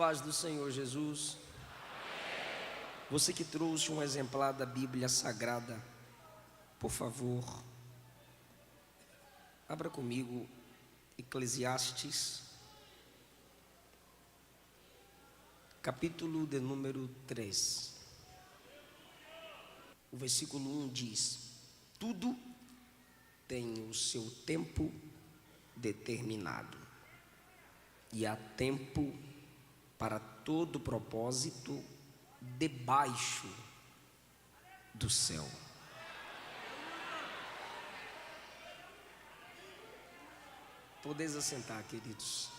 paz do Senhor Jesus. Você que trouxe um exemplar da Bíblia Sagrada, por favor, abra comigo Eclesiastes, capítulo de número 3. O versículo 1 diz: tudo tem o seu tempo determinado, e há tempo para todo propósito debaixo do céu. Podeis assentar, queridos.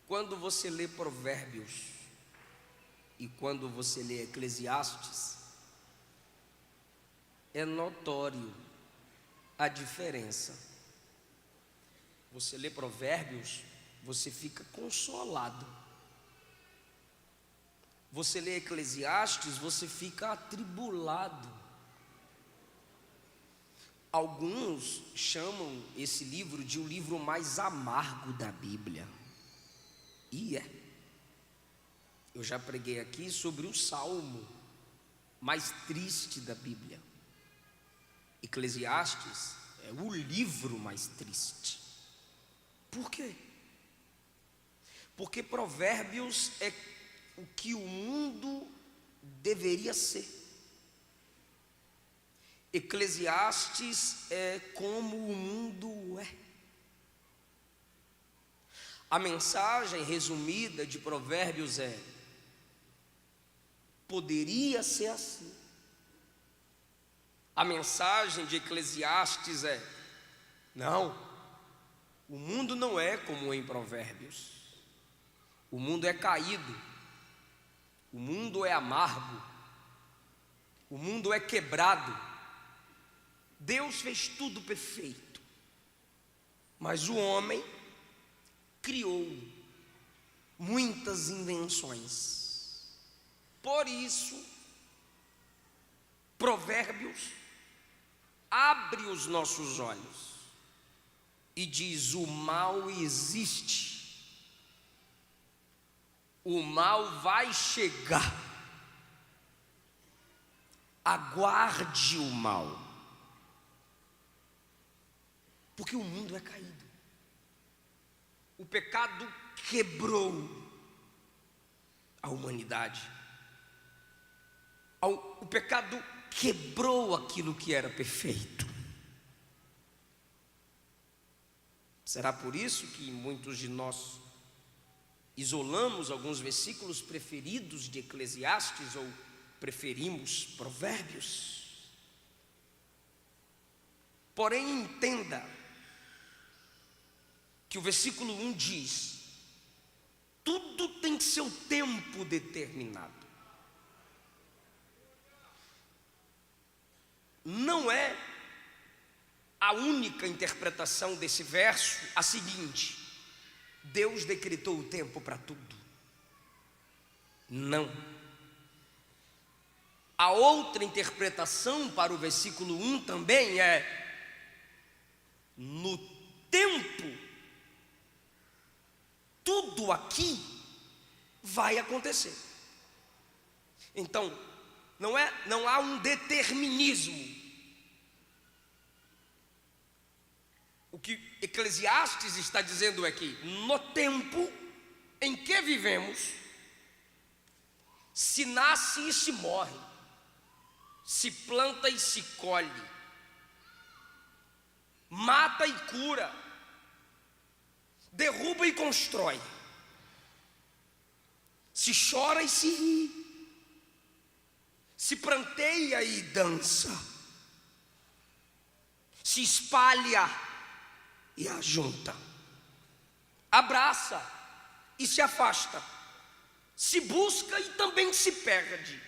Quando você lê Provérbios e quando você lê Eclesiastes, é notório a diferença. Você lê Provérbios, você fica consolado. Você lê Eclesiastes, você fica atribulado. Alguns chamam esse livro de o livro mais amargo da Bíblia. E é. Eu já preguei aqui sobre o salmo mais triste da Bíblia. Eclesiastes é o livro mais triste. Por quê? Porque Provérbios é o que o mundo deveria ser. Eclesiastes é como o mundo é. A mensagem resumida de Provérbios é: poderia ser assim. A mensagem de Eclesiastes é: não, o mundo não é como em Provérbios. O mundo é caído, o mundo é amargo, o mundo é quebrado. Deus fez tudo perfeito, mas o homem criou muitas invenções. Por isso, Provérbios abre os nossos olhos e diz: o mal existe, o mal vai chegar, aguarde o mal, porque o mundo é caído, o pecado quebrou a humanidade, o pecado quebrou aquilo que era perfeito. Será por isso que muitos de nós isolamos alguns versículos preferidos de Eclesiastes ou preferimos Provérbios? Porém, entenda que o versículo 1 diz: tudo tem seu tempo determinado. Não é a única interpretação desse verso a seguinte: Deus decretou o tempo para tudo. Não. A outra interpretação para o versículo 1 também é: no tempo, tudo aqui vai acontecer. Então, não há um determinismo. O que Eclesiastes está dizendo é que no tempo em que vivemos, se nasce e se morre, se planta e se colhe, mata e cura, derruba e constrói, se chora e se ri, se pranteia e dança, se espalha e ajunta, abraça e se afasta, se busca e também se perde,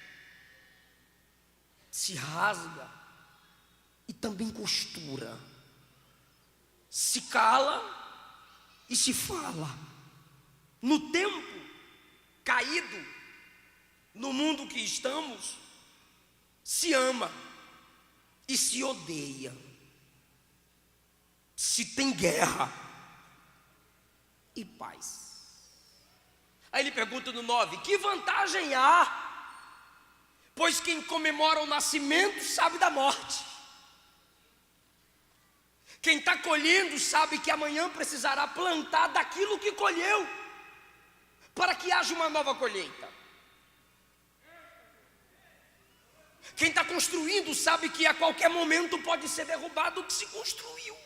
se rasga e também costura, se cala e se fala. No tempo caído, no mundo que estamos, se ama e se odeia, se tem guerra e paz. Aí ele pergunta no 9: que vantagem há? Pois quem comemora o nascimento sabe da morte. Quem está colhendo sabe que amanhã precisará plantar daquilo que colheu, para que haja uma nova colheita. Quem está construindo sabe que a qualquer momento pode ser derrubado o que se construiu.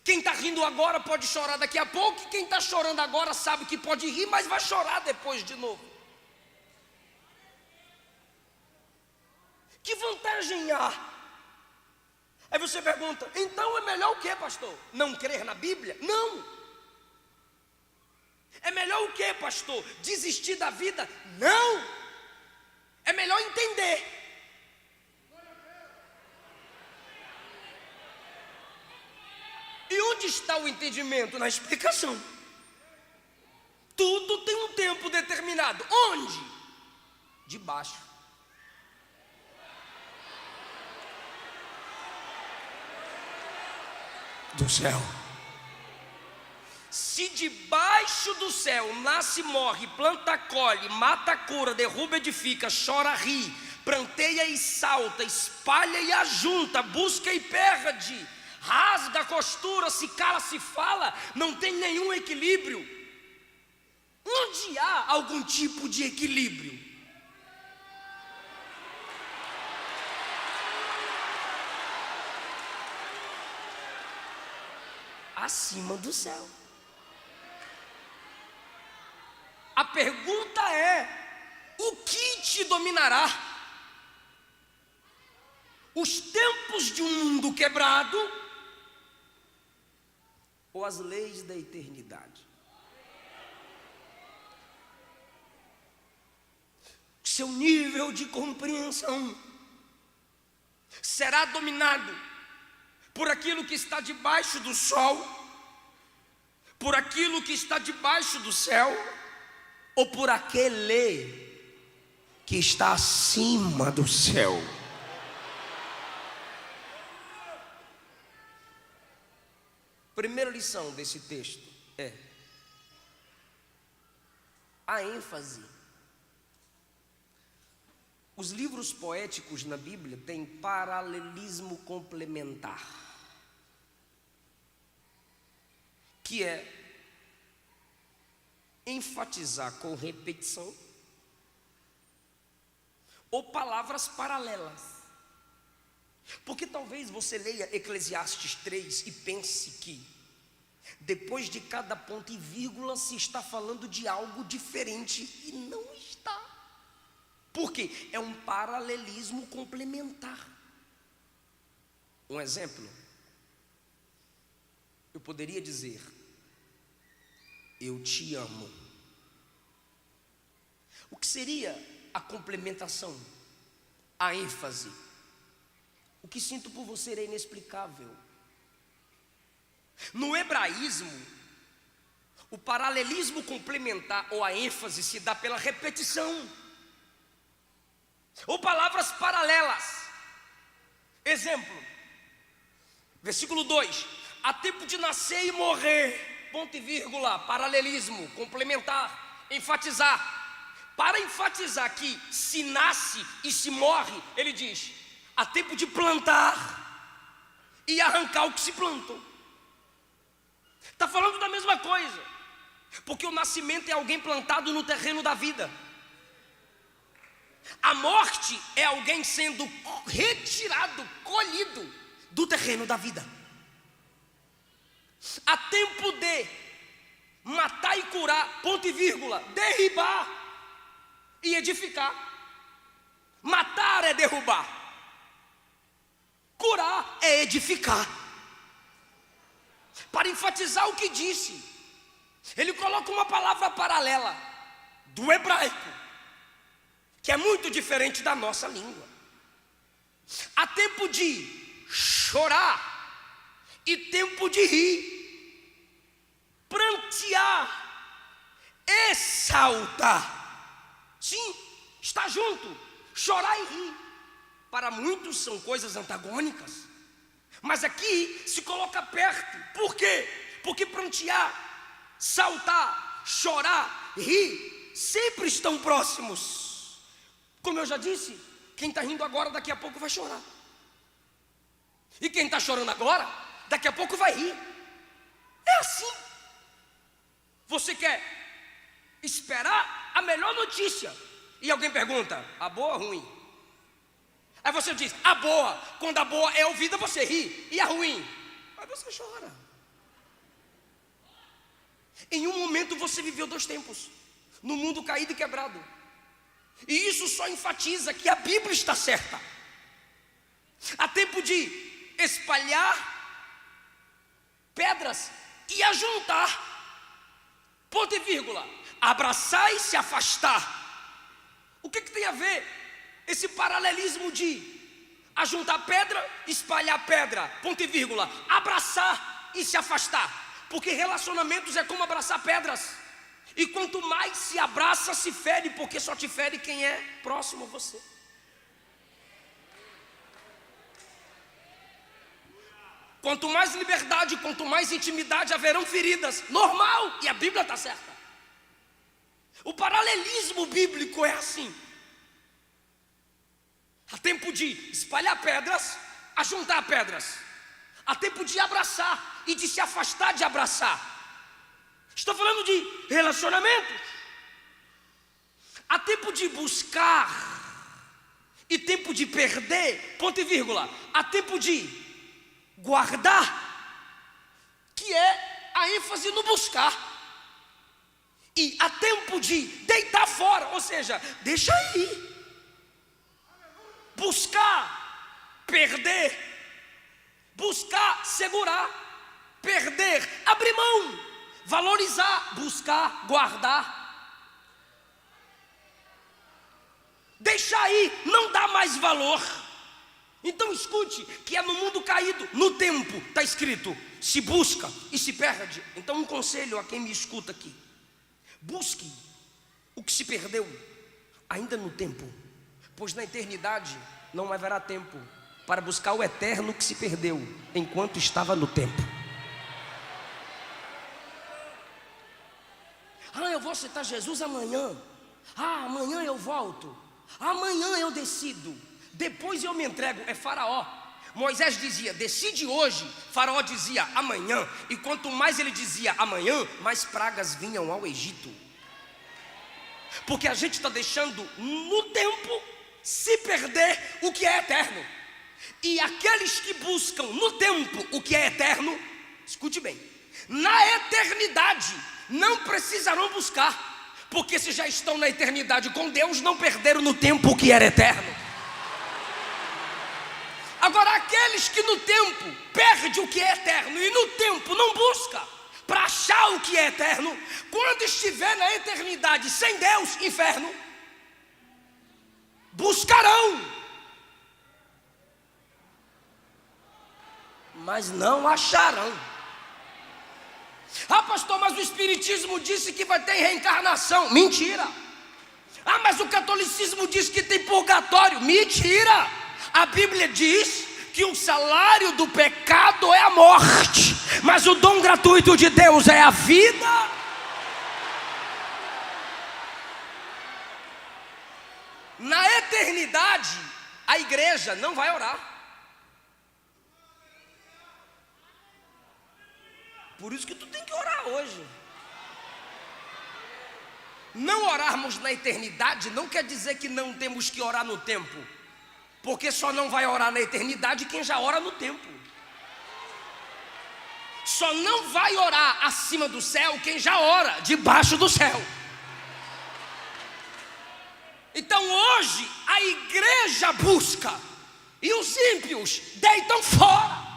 Quem está rindo agora pode chorar daqui a pouco, e quem está chorando agora sabe que pode rir, mas vai chorar depois de novo. Que vantagem há? Aí você pergunta: então é melhor o que, pastor? Não crer na Bíblia? Não. É melhor o que, pastor? Desistir da vida? Não. É melhor entender. E onde está o entendimento? Na explicação. Tudo tem um tempo determinado. Onde? Debaixo do céu. Se debaixo do céu nasce, morre, planta, colhe, mata, cura, derruba, edifica, chora, ri, pranteia e salta, espalha e ajunta, busca e perde, rasga, costura, se cala, se fala, não tem nenhum equilíbrio. Onde há algum tipo de equilíbrio? Acima do céu. A pergunta é: o que te dominará? Os tempos de um mundo quebrado ou as leis da eternidade? Seu nível de compreensão será dominado por aquilo que está debaixo do sol, por aquilo que está debaixo do céu, ou por aquele que está acima do céu? Primeira lição desse texto é a ênfase. Os livros poéticos na Bíblia têm paralelismo complementar, que é enfatizar com repetição ou palavras paralelas. Porque talvez você leia Eclesiastes 3 e pense que depois de cada ponto e vírgula se está falando de algo diferente, e não está. Por quê? É um paralelismo complementar. Um exemplo: eu poderia dizer: eu te amo. O que seria a complementação? A ênfase. O que sinto por você é inexplicável. No hebraísmo, o paralelismo complementar ou a ênfase se dá pela repetição, ou palavras paralelas. Exemplo, versículo 2: há tempo de nascer e morrer, ponto e vírgula, paralelismo, complementar, enfatizar. Para enfatizar que se nasce e se morre, ele diz: há tempo de plantar e arrancar o que se plantou. Está falando da mesma coisa, porque o nascimento é alguém plantado no terreno da vida. A morte é alguém sendo retirado, colhido do terreno da vida. Há tempo de matar e curar, ponto e vírgula, derribar e edificar. Matar é derrubar, curar é edificar. Para enfatizar o que disse, ele coloca uma palavra paralela do hebraico, que é muito diferente da nossa língua. Há tempo de chorar e tempo de rir, prantear e saltar. Sim, está junto. chorar e rir, para muitos são coisas antagônicas. Mas aqui se coloca perto. Por quê? Porque prantear, saltar, chorar, rir, sempre estão próximos. Como eu já disse, quem está rindo agora, daqui a pouco vai chorar. E quem está chorando agora, daqui a pouco vai rir. É assim. Você quer esperar a melhor notícia, e alguém pergunta, a boa ou ruim? Aí você diz, a boa. Quando a boa é ouvida, você ri. E a ruim? Aí você chora. Em um momento você viveu dois tempos, no mundo caído e quebrado. E isso só enfatiza que a Bíblia está certa. Há tempo de espalhar pedras e ajuntar. Ponto e vírgula. Abraçar e se afastar. O que tem a ver esse paralelismo de ajuntar pedra, espalhar pedra, ponto e vírgula, abraçar e se afastar? Porque relacionamentos é como abraçar pedras. E quanto mais se abraça, se fere, porque só te fere quem é próximo a você. Quanto mais liberdade, quanto mais intimidade, haverão feridas. Normal, e a Bíblia está certa. O paralelismo bíblico é assim. Há tempo de espalhar pedras, ajuntar pedras. Há tempo de abraçar e de se afastar de abraçar. Estou falando de relacionamentos. Há tempo de buscar e tempo de perder, ponto e vírgula. Há tempo de guardar, que é a ênfase no buscar. E há tempo de deitar fora, ou seja, deixa aí. Buscar, perder. Buscar, segurar. Perder, abrir mão. Valorizar, buscar, guardar. Deixar aí, não dá mais valor. Então escute, que é no mundo caído, no tempo, está escrito, se busca e se perde. Então um conselho a quem me escuta aqui: busque o que se perdeu ainda no tempo, pois na eternidade não haverá tempo para buscar o eterno que se perdeu enquanto estava no tempo. Eu vou aceitar Jesus amanhã. Amanhã eu volto. Amanhã eu decido. Depois eu me entrego. É Faraó. Moisés dizia, decide hoje. Faraó dizia, amanhã. E quanto mais ele dizia amanhã, mais pragas vinham ao Egito. Porque a gente está deixando no tempo se perder o que é eterno. E aqueles que buscam no tempo o que é eterno, escute bem, na eternidade não precisarão buscar, porque se já estão na eternidade com Deus, não perderam no tempo o que era eterno. Agora aqueles que no tempo perdem o que é eterno e no tempo não busca para achar o que é eterno, quando estiver na eternidade sem Deus, inferno, buscarão, mas não acharão. Pastor, mas o Espiritismo disse que vai ter reencarnação. Mentira. Mas o catolicismo diz que tem purgatório. Mentira. A Bíblia diz que o salário do pecado é a morte, mas o dom gratuito de Deus é a vida. Na eternidade, a igreja não vai orar. Por isso que tu tem que orar hoje. Não orarmos na eternidade não quer dizer que não temos que orar no tempo, porque só não vai orar na eternidade quem já ora no tempo. Só não vai orar acima do céu quem já ora debaixo do céu. Então hoje a igreja busca e os ímpios deitam fora.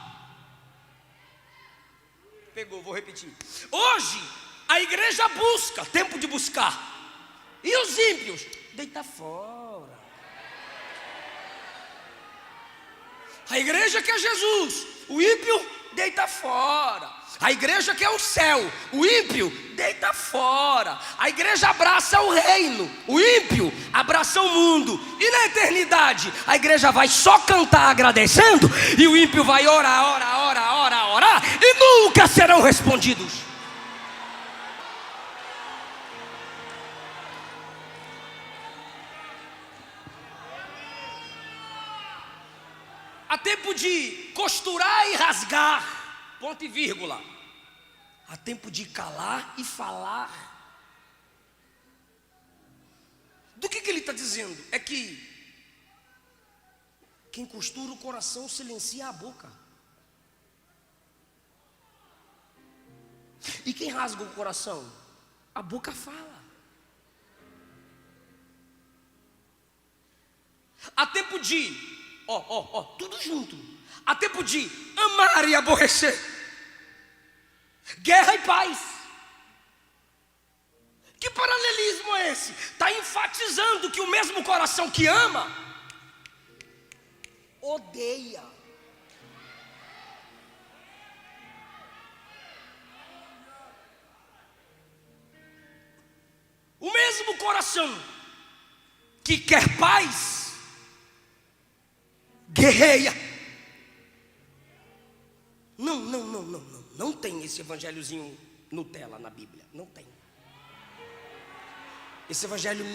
Pegou, vou repetir. Hoje a igreja busca, tempo de buscar, e os ímpios deitam fora. A igreja quer Jesus, o ímpio deita fora. A igreja quer o céu, o ímpio deita fora. A igreja abraça o reino, o ímpio abraça o mundo. E na eternidade, a igreja vai só cantar agradecendo, e o ímpio vai orar, e nunca serão respondidos. Há tempo de costurar e rasgar, ponto e vírgula. Há tempo de calar e falar. Do que ele está dizendo? É que quem costura o coração silencia a boca. E quem rasga o coração? A boca fala. Há tempo de, tudo junto. Há tempo de amar e aborrecer. Guerra e paz. Que paralelismo é esse? Está enfatizando que o mesmo coração que ama, odeia. O mesmo coração que quer paz, guerreia. Não tem esse evangelhozinho Nutella na Bíblia. Não tem. Esse evangelho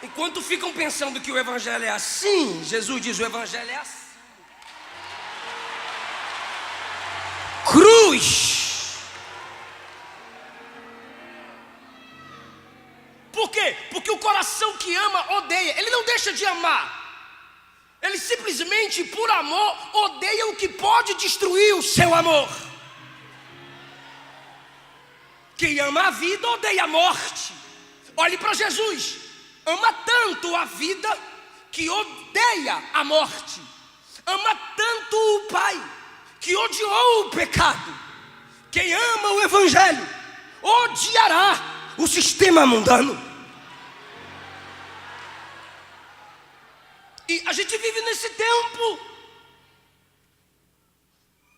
Enquanto ficam pensando que o evangelho é assim, Jesus diz: o evangelho é assim. Cruz. Por quê? Porque o coração que ama odeia. Ele não deixa de amar. Ele simplesmente, por amor, odeia o que pode destruir o seu amor. Quem ama a vida odeia a morte. Olhe para Jesus. Ama tanto a vida que odeia a morte. Ama tanto o Pai que odiou o pecado. Quem ama o evangelho odiará o sistema mundano. E a gente vive nesse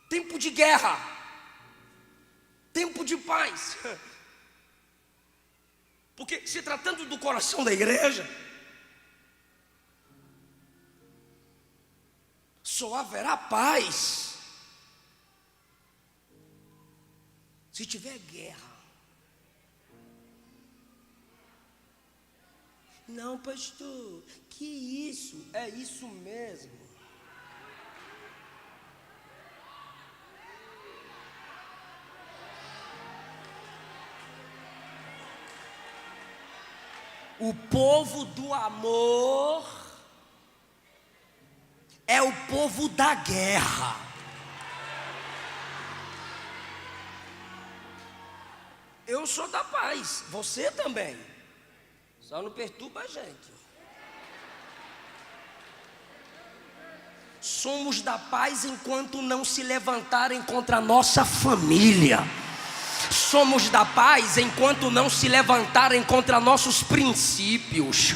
tempo de guerra, tempo de paz. Porque se tratando do coração da igreja, só haverá paz se tiver guerra. Não, pastor, que isso? É isso mesmo. O povo do amor é o povo da guerra. Eu sou da paz, você também. Só não perturba a gente. Somos da paz enquanto não se levantarem contra a nossa família. Somos da paz enquanto não se levantarem contra nossos princípios.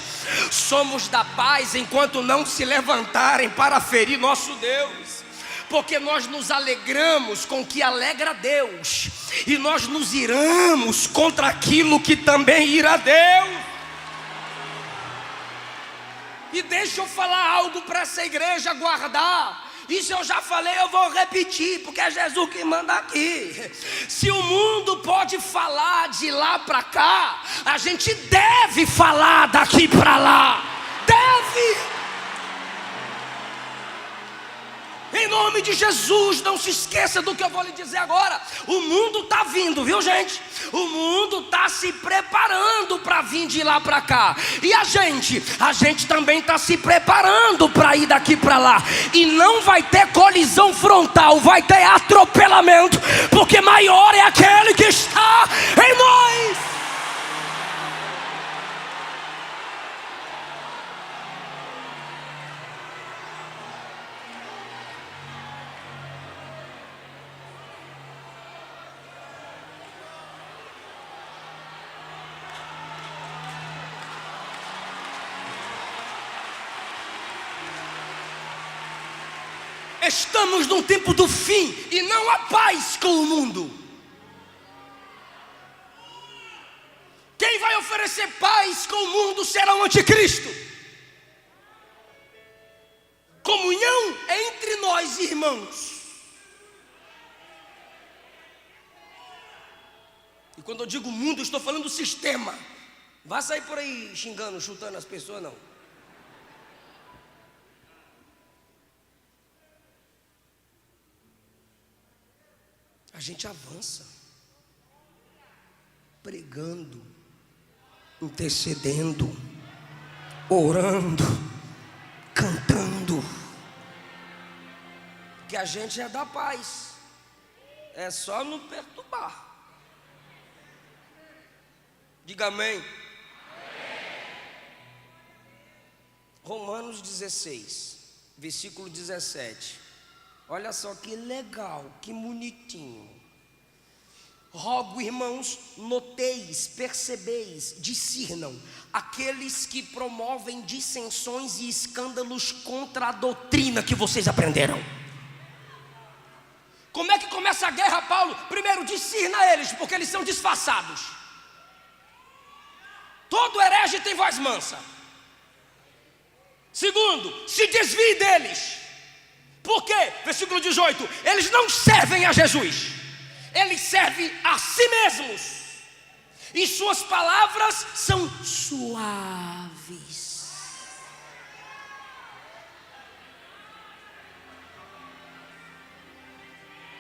Somos da paz enquanto não se levantarem para ferir nosso Deus. Porque nós nos alegramos com o que alegra Deus, e nós nos iramos contra aquilo que também ira Deus. E deixa eu falar algo para essa igreja guardar. Isso eu já falei, eu vou repetir, porque é Jesus que manda aqui. Se o mundo pode falar de lá para cá, a gente deve falar daqui para lá. Deve. Em nome de Jesus, não se esqueça do que eu vou lhe dizer agora. O mundo está vindo, viu, gente? O mundo está se preparando para vir de lá para cá. E a gente também está se preparando para ir daqui para lá. E não vai ter colisão frontal, vai ter atropelamento, porque maior é aquele que está em nós. Estamos num tempo do fim e não há paz com o mundo. Quem vai oferecer paz com o mundo será o anticristo. Comunhão é entre nós, irmãos. E quando eu digo mundo, eu estou falando do sistema. Vá sair por aí xingando, chutando as pessoas, não. A gente avança pregando, intercedendo, orando, cantando, que a gente é da paz, é só não perturbar. Diga amém. Romanos 16, versículo 17. Olha só que legal, que bonitinho. Rogo, irmãos, noteis, percebeis, discernam aqueles que promovem dissensões e escândalos contra a doutrina que vocês aprenderam. Como é que começa a guerra, Paulo? Primeiro, discerna eles, porque eles são disfarçados. Todo herege tem voz mansa. Segundo, se desvie deles. Por quê? Versículo 18. Eles não servem a Jesus, eles servem a si mesmos, e suas palavras são suaves.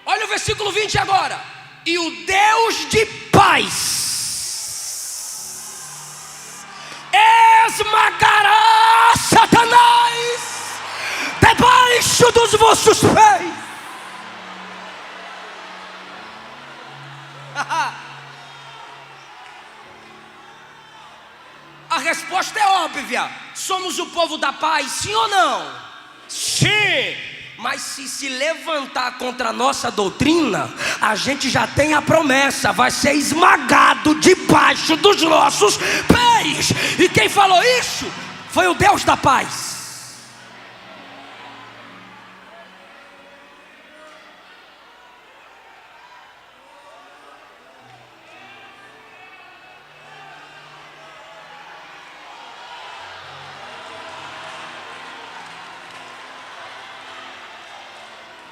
Olha o versículo 20 agora. E o Deus de paz esmagará Satanás debaixo dos vossos pés. A resposta é óbvia. Somos o povo da paz, sim ou não? Sim. Mas se levantar contra a nossa doutrina, a gente já tem a promessa: vai ser esmagado debaixo dos nossos pés. E quem falou isso foi o Deus da paz.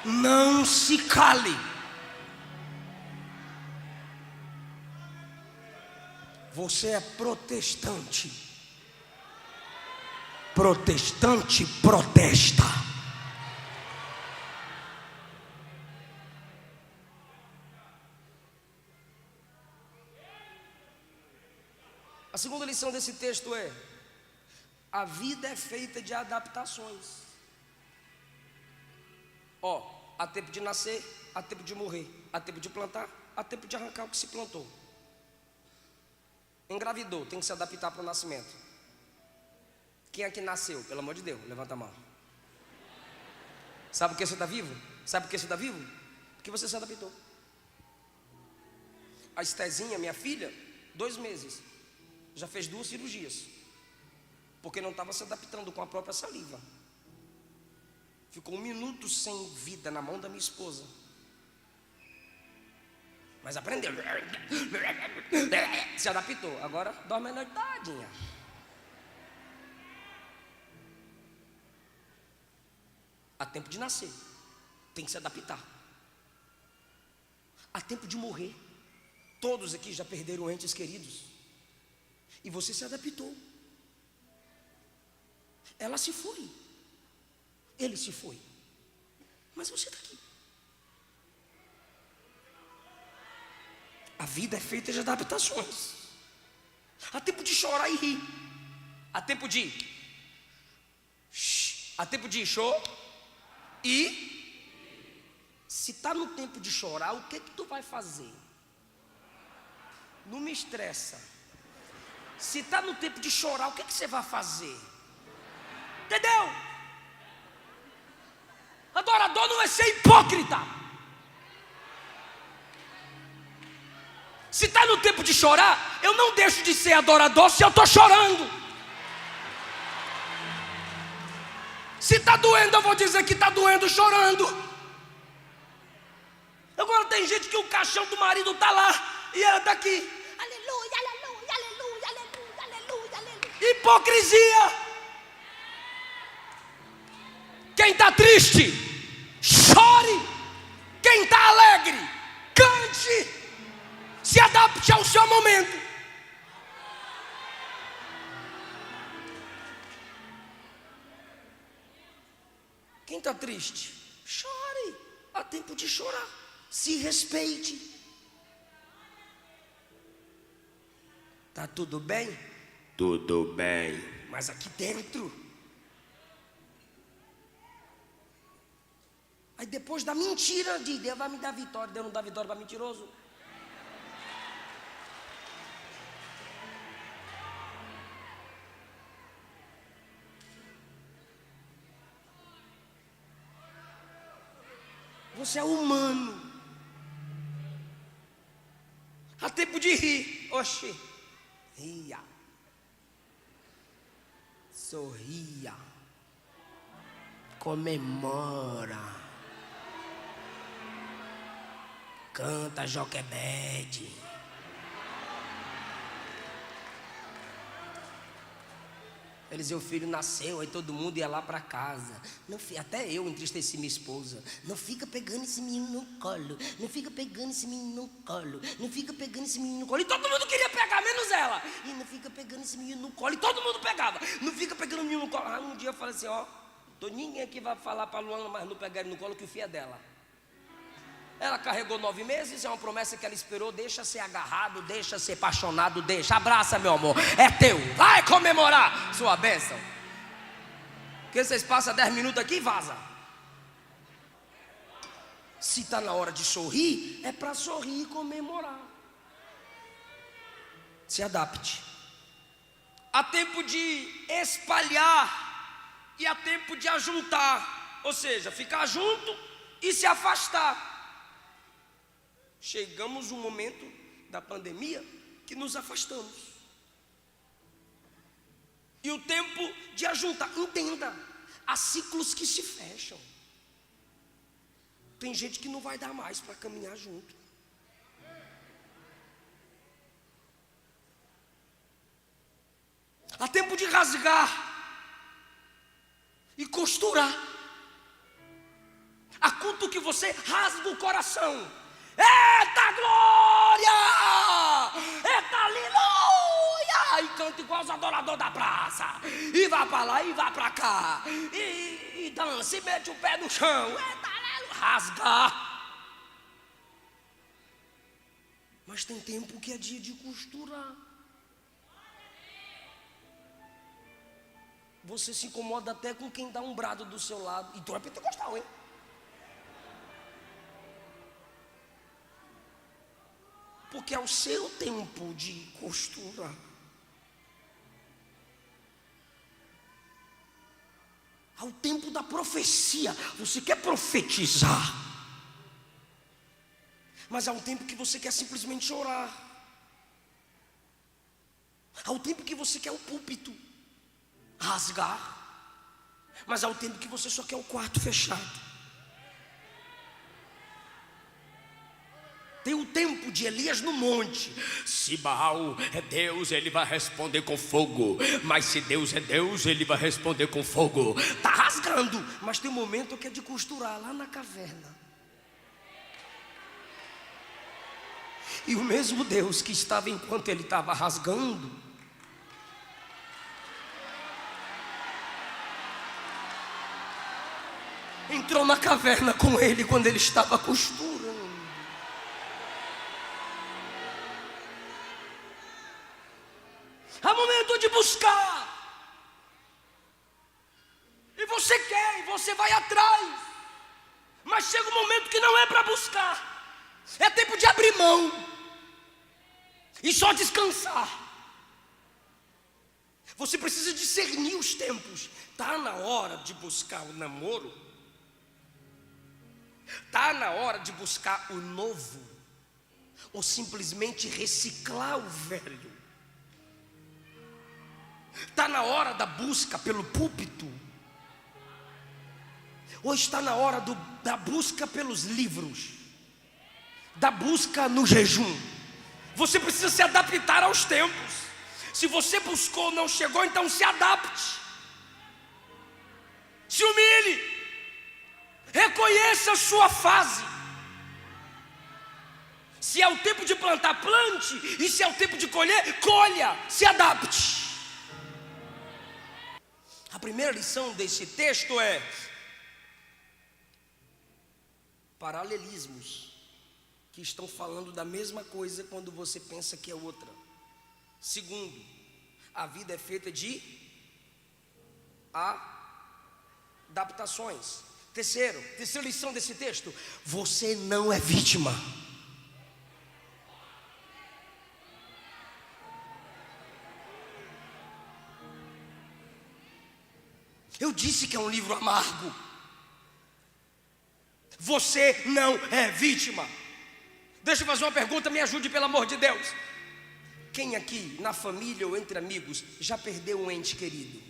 Não se cale. Você é protestante. Protestante protesta. A segunda lição desse texto é: a vida é feita de adaptações. Há tempo de nascer, há tempo de morrer, há tempo de plantar, há tempo de arrancar o que se plantou. Engravidou, tem que se adaptar para o nascimento. Quem aqui nasceu? Pelo amor de Deus, levanta a mão. Sabe por que você está vivo? Sabe por que você está vivo? Porque você se adaptou. A Estezinha, minha filha, 2 meses, já fez 2 cirurgias, porque não estava se adaptando com a própria saliva. Ficou 1 minuto sem vida na mão da minha esposa, mas aprendeu, se adaptou. Agora dorme a noitadinha. Há tempo de nascer, tem que se adaptar. Há tempo de morrer. Todos aqui já perderam entes queridos, e você se adaptou. Ela se foi, ele se foi, mas você está aqui. A vida é feita de adaptações. Há tempo de chorar e rir. Há tempo de choro. E se está no tempo de chorar, o que tu vai fazer? Não me estressa. Se está no tempo de chorar, o que você vai fazer? Entendeu? Adorador não é ser hipócrita. Se está no tempo de chorar, eu não deixo de ser adorador se eu estou chorando. Se está doendo, eu vou dizer que está doendo chorando. Agora tem gente que o caixão do marido está lá e ela está aqui. Aleluia, aleluia, aleluia, aleluia, aleluia, aleluia. Hipocrisia. Quem está triste, chore. Quem está alegre, cante. Se adapte ao seu momento. Quem está triste, chore. Há tempo de chorar. Se respeite. Tá tudo bem? Tudo bem. Mas aqui dentro. Aí depois da mentira, diz: Deus vai me dar vitória. Deus não dá vitória para mentiroso. Você é humano. Há tempo de rir. Oxê. Ria. Sorria. Comemora. Canta Joquebede. Eliseu filho nasceu, aí todo mundo ia lá para casa. Não, até eu entristeci minha esposa. Não fica pegando esse menino no colo. Não fica pegando esse menino no colo. Não fica pegando esse menino no colo. E todo mundo queria pegar, menos ela. E não fica pegando esse menino no colo. E todo mundo pegava. Não fica pegando o menino no colo. Aí um dia eu falei assim, ó, ninguém aqui vai falar para a Luana, mas não pegar ele no colo, que o filho é dela. Ela carregou 9 meses, é uma promessa que ela esperou. Deixa ser agarrado, deixa ser apaixonado, deixa. Abraça, meu amor, é teu. Vai comemorar sua bênção. Porque vocês passam 10 minutos aqui e vaza. Se está na hora de sorrir, é para sorrir e comemorar. Se adapte. Há tempo de espalhar e há tempo de ajuntar. Ou seja, ficar junto e se afastar. Chegamos um momento da pandemia que nos afastamos. E o tempo de ajuntar. Entenda, há ciclos que se fecham. Tem gente que não vai dar mais para caminhar junto. Há tempo de rasgar e costurar. Há culto que você rasga o coração. Eita glória! Eita aleluia! E canta igual os adoradores da praça. E vai para lá e vai para cá. E dança e mete o pé no chão. Eita aleluia! Rasga. Mas tem tempo que é dia de costurar. Você se incomoda até com quem dá um brado do seu lado. E tu é pentecostal, hein? Porque é o seu tempo de costura. Ao tempo da profecia. Você quer profetizar, mas há um tempo que você quer simplesmente chorar. Há um tempo que você quer o púlpito rasgar, mas há um tempo que você só quer o quarto fechado. Tem o tempo de Elias no monte. Se Baal é Deus, ele vai responder com fogo. Mas se Deus é Deus, ele vai responder com fogo. Está rasgando, mas tem um momento que é de costurar lá na caverna. E o mesmo Deus que estava enquanto ele estava rasgando, entrou na caverna com ele quando ele estava costurando. Há momento de buscar. E você quer, e você vai atrás. Mas chega um momento que não é para buscar. É tempo de abrir mão. E só descansar. Você precisa discernir os tempos. Está na hora de buscar o namoro. Está na hora de buscar o novo. Ou simplesmente reciclar o velho. Está na hora da busca pelo púlpito. Hoje está na hora da busca pelos livros, da busca no jejum. Você precisa se adaptar aos tempos. Se você buscou, não chegou, então se adapte. Se humilhe. Reconheça a sua fase. Se é o tempo de plantar, plante. E se é o tempo de colher, colha. Se adapte. A primeira lição desse texto é paralelismos que estão falando da mesma coisa quando você pensa que é outra. Segundo, a vida é feita de adaptações. Terceira lição desse texto: você não é vítima. Eu disse que é um livro amargo. Você não é vítima. Deixa eu fazer uma pergunta, me ajude pelo amor de Deus. Quem aqui, na família ou entre amigos, já perdeu um ente querido?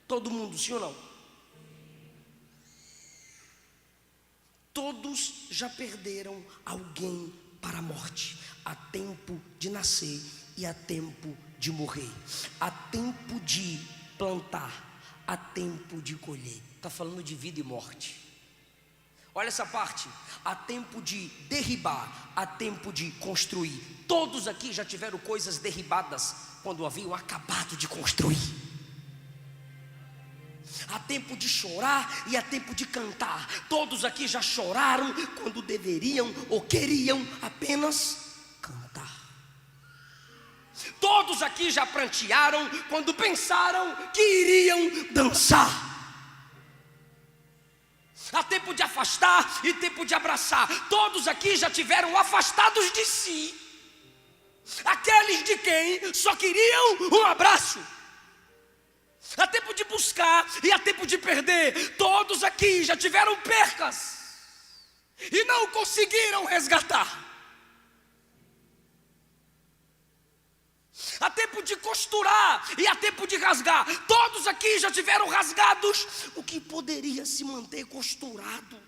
Todo mundo, sim ou não? Todos já perderam alguém para a morte. Há tempo de nascer e há tempo de morrer. Há tempo de plantar, há tempo de colher. Está falando de vida e morte. Olha essa parte: há tempo de derribar, há tempo de construir. Todos aqui já tiveram coisas derribadas quando haviam acabado de construir. Há tempo de chorar e há tempo de cantar. Todos aqui já choraram quando deveriam ou queriam apenas cantar. Todos aqui já prantearam quando pensaram que iriam dançar. Há tempo de afastar e tempo de abraçar. Todos aqui já tiveram afastados de si aqueles de quem só queriam um abraço. Há tempo de buscar e há tempo de perder. Todos aqui já tiveram percas e não conseguiram resgatar. Há tempo de costurar e há tempo de rasgar. Todos aqui já tiveram rasgados o que poderia se manter costurado.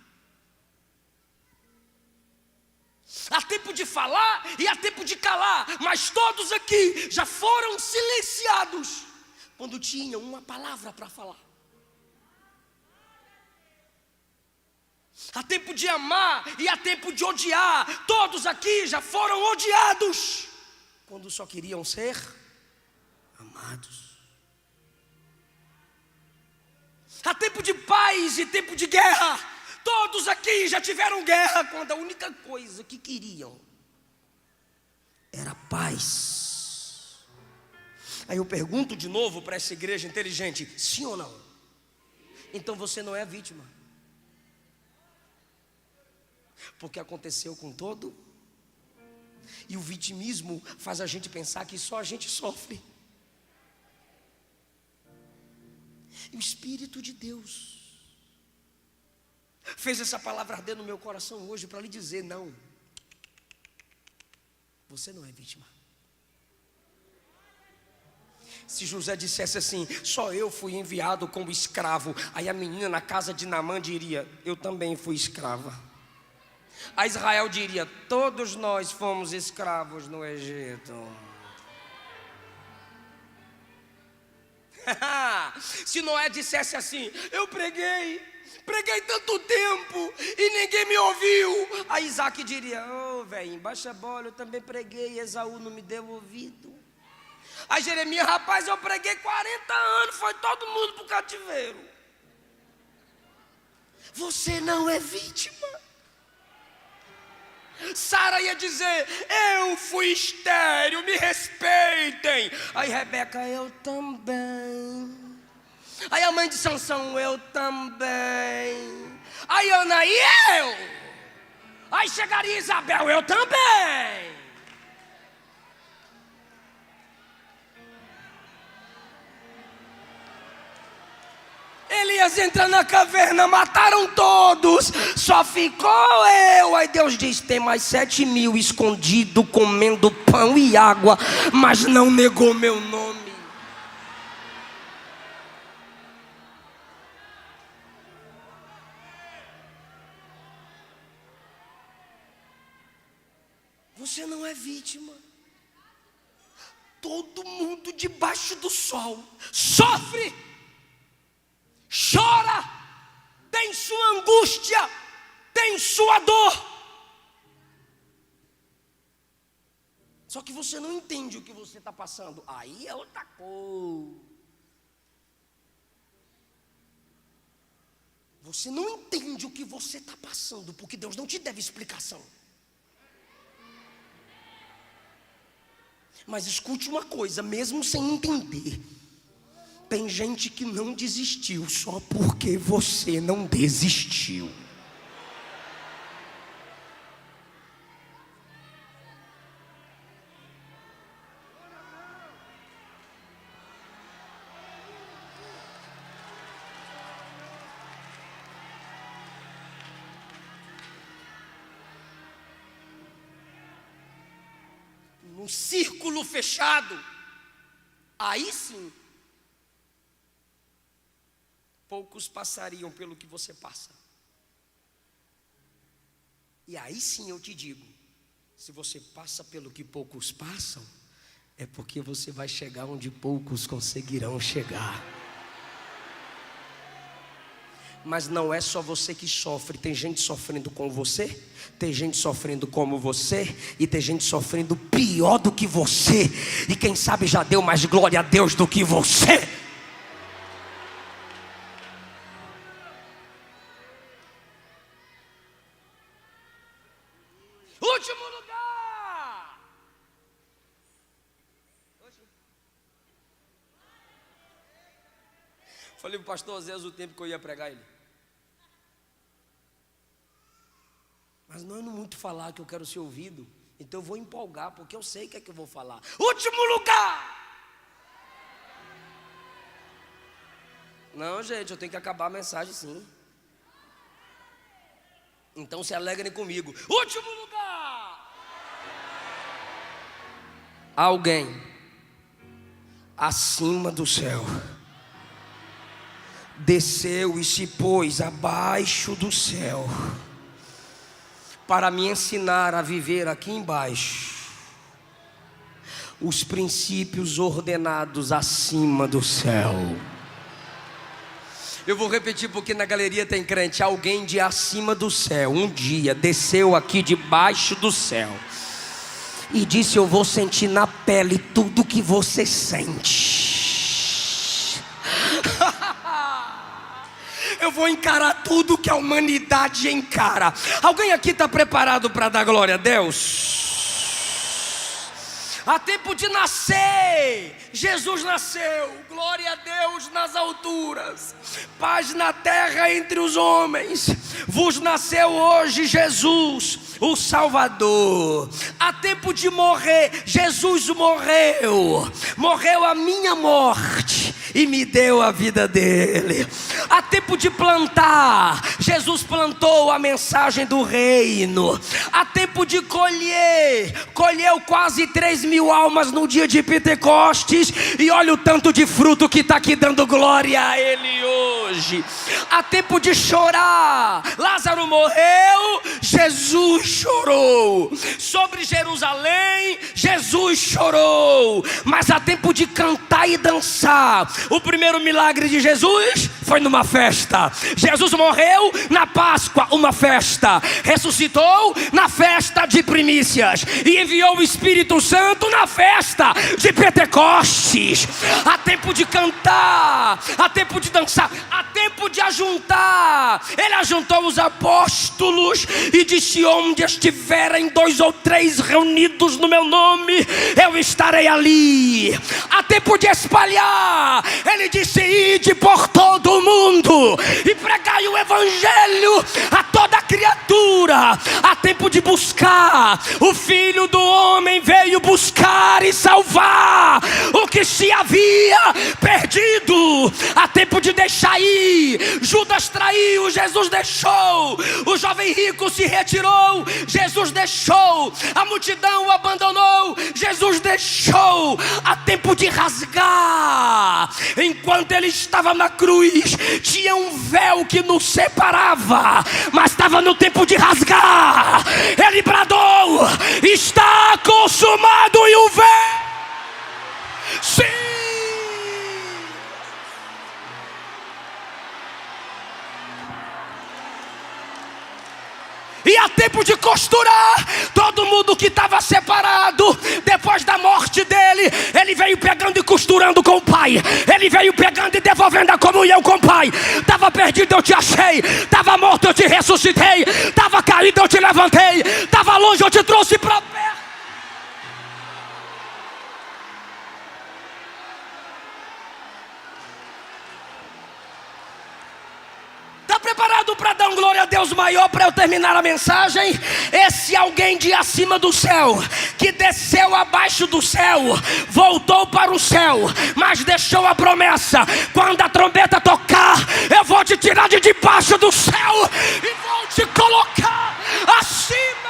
Há tempo de falar e há tempo de calar. Mas todos aqui já foram silenciados quando tinham uma palavra para falar. Há tempo de amar e há tempo de odiar. Todos aqui já foram odiados quando só queriam ser amados. Há tempo de paz e tempo de guerra. Todos aqui já tiveram guerra quando a única coisa que queriam era paz. Aí eu pergunto de novo para essa igreja inteligente: sim ou não? Então você não é vítima, porque aconteceu com todo. E o vitimismo faz a gente pensar que só a gente sofre. E o Espírito de Deus fez essa palavra arder no meu coração hoje para lhe dizer: não, você não é vítima. Se José dissesse assim: só eu fui enviado como escravo, aí a menina na casa de Naamã diria: eu também fui escrava. A Israel diria: todos nós fomos escravos no Egito. Se Noé dissesse assim: eu preguei tanto tempo e ninguém me ouviu, a Isaac diria: ô velho, baixa a bola, eu também preguei, Esaú não me deu ouvido. A Jeremias: rapaz, eu preguei 40 anos, foi todo mundo pro cativeiro. Você não é vítima. Sara ia dizer: eu fui estéril, me respeitem. Aí Rebeca: eu também. Aí a mãe de Sansão: eu também. Aí Ana: e eu? Aí chegaria Isabel: eu também. Elias entra na caverna, mataram todos, só ficou eu. Aí Deus diz: tem mais 7.000 escondidos, comendo pão e água, mas não negou meu nome. Você não é vítima. Todo mundo debaixo do sol sofre, chora, tem sua angústia, tem sua dor. Só que você não entende o que você está passando. Aí é outra coisa. Você não entende o que você está passando, porque Deus não te deve explicação. Mas escute uma coisa, mesmo sem entender, tem gente que não desistiu só porque você não desistiu. Um círculo fechado, aí sim, poucos passariam pelo que você passa. E aí sim eu te digo, se você passa pelo que poucos passam, é porque você vai chegar onde poucos conseguirão chegar. Mas não é só você que sofre, tem gente sofrendo com você, tem gente sofrendo como você, e tem gente sofrendo pior do que você, e quem sabe já deu mais glória a Deus do que você. Último lugar. Falei para o pastor Zé o tempo que eu ia pregar ele. Mas não é muito falar que eu quero ser ouvido, então eu vou empolgar, porque eu sei o que é que eu vou falar. Último lugar! Não, gente, eu tenho que acabar a mensagem sim. Então se alegrem comigo. Último lugar! Alguém acima do céu desceu e se pôs abaixo do céu para me ensinar a viver aqui embaixo os princípios ordenados acima do céu. Eu vou repetir porque na galeria tem crente. Alguém de acima do céu um dia desceu aqui debaixo do céu e disse: eu vou sentir na pele tudo que você sente. Eu vou encarar tudo que a humanidade encara. Alguém aqui está preparado para dar glória a Deus? Há tempo de nascer, Jesus nasceu. Glória a Deus nas alturas, paz na terra entre os homens. Vos nasceu hoje Jesus, o Salvador. Há tempo de morrer, Jesus morreu. Morreu a minha morte e me deu a vida dele. Há tempo de plantar, Jesus plantou a mensagem do reino. Há tempo de colher, colheu quase 3.000 almas no dia de Pentecostes, e olha o tanto de fruto que está aqui dando glória a ele hoje. Há tempo de chorar, Lázaro morreu, Jesus chorou. Sobre Jerusalém, Jesus chorou. Mas há tempo de cantar e dançar. O primeiro milagre de Jesus foi numa festa. Jesus morreu na Páscoa, uma festa. Ressuscitou na festa de primícias e enviou o Espírito Santo na festa de Pentecostes. Há tempo de cantar, há tempo de dançar, há tempo de ajuntar. Ele ajuntou os apóstolos e disse: onde estiverem 2 ou 3 reunidos no meu nome, eu estarei ali. Há tempo de espalhar. Ele disse: ide por todo o mundo e pregai o evangelho a toda criatura. Há tempo de buscar. O Filho do Homem veio buscar e salvar o que se havia perdido. Há tempo de deixar ir. Judas traiu, Jesus deixou. O jovem rico se retirou, Jesus deixou. A multidão o abandonou, Jesus deixou. Há tempo de rasgar. Enquanto ele estava na cruz, tinha um véu que nos separava, mas estava no tempo de rasgar. Ele bradou: está consumado, e o véu, sim. E há tempo de costurar. Todo mundo que estava separado, depois da morte dele, ele veio pegando e costurando com o Pai. Ele veio pegando e devolvendo a comunhão com o Pai. Estava perdido, eu te achei. Estava morto, eu te ressuscitei. Estava caído, eu te levantei. Estava longe, eu te trouxe para perto. Está preparado para dar um glória a Deus maior para eu terminar a mensagem? Esse alguém de acima do céu, que desceu abaixo do céu, voltou para o céu, mas deixou a promessa: quando a trombeta tocar, eu vou te tirar de debaixo do céu e vou te colocar acima.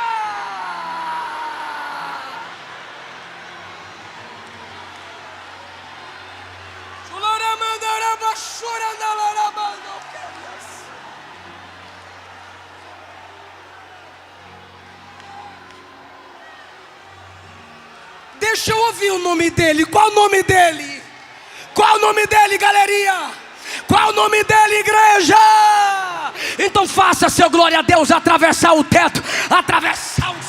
Deixa eu ouvir o nome dele. Qual o nome dele? Qual o nome dele, galerinha? Qual o nome dele, igreja? Então faça seu glória a Deus atravessar o teto, atravessar o